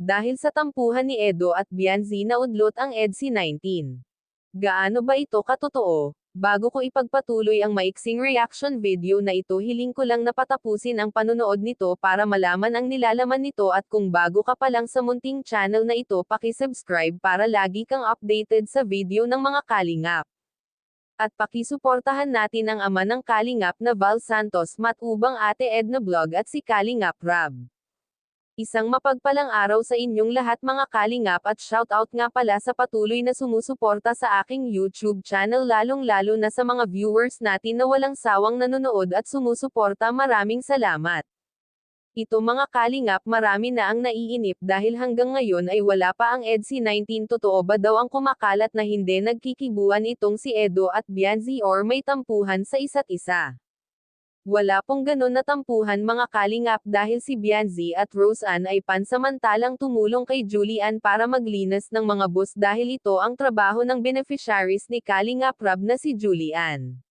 Dahil sa tampuhan ni Edo at Bianzi naudlot ang EDC-19. Gaano ba ito katotoo? Bago ko ipagpatuloy ang maiksing reaction video na ito, hiling ko lang na patapusin ang panunood nito para malaman ang nilalaman nito, at kung bago ka pa lang sa munting channel na ito, paki-subscribe para lagi kang updated sa video ng mga kalingap. At pakisuportahan natin ang ama ng kalingap na Val Santos, Matubang Ate Edna Vlog at si Kalingap Rab. Isang mapagpalang araw sa inyong lahat mga kalingap, at shoutout nga pala sa patuloy na sumusuporta sa aking YouTube channel, lalong-lalo na sa mga viewers natin na walang sawang nanonood at sumusuporta. Maraming salamat. Ito mga kalingap, marami na ang naiinip dahil hanggang ngayon ay wala pa ang EDC-19. Totoo ba daw ang kumakalat na hindi nagkikibuan itong si Edo at Bianzi or may tampuhan sa isa't isa? Wala pong ganon na tampuhan mga kalingap, dahil si Bianzi at Roseanne ay pansamantalang tumulong kay Julian para maglinis ng mga bus, dahil ito ang trabaho ng beneficiaries ni Kalingap Rab na si Julian.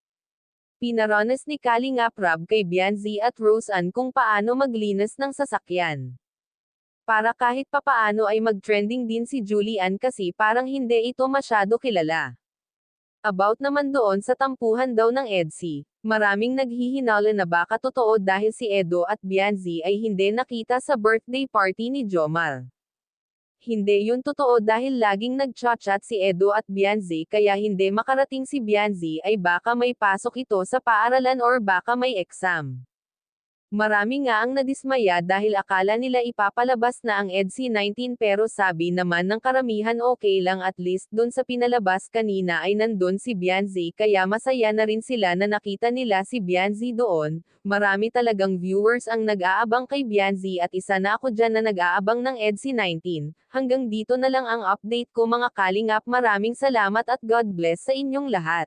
Pinaranas ni Kalingap Rab kay Bianzi at Roseanne kung paano maglinis ng sasakyan. Para kahit papaano ay mag-trending din si Julian, kasi parang hindi ito masyado kilala. About naman doon sa tampuhan daw ng EDC, maraming naghihinala na baka totoo dahil si Edo at Bianzi ay hindi nakita sa birthday party ni Jomar. Hindi yun totoo, dahil laging nagchat-chat si Edo at Bianzi, kaya hindi makarating si Bianzi ay baka may pasok ito sa paaralan or baka may exam. Marami nga ang nadismaya dahil akala nila ipapalabas na ang EDC-19, pero sabi naman ng karamihan okay lang, at least dun sa pinalabas kanina ay nandun si Bianzi, kaya masaya na rin sila na nakita nila si Bianzi doon. Marami talagang viewers ang nag-aabang kay Bianzi, at isa na ako dyan na nag-aabang ng EDC-19. Hanggang dito na lang ang update ko mga kalingap, maraming salamat at God bless sa inyong lahat.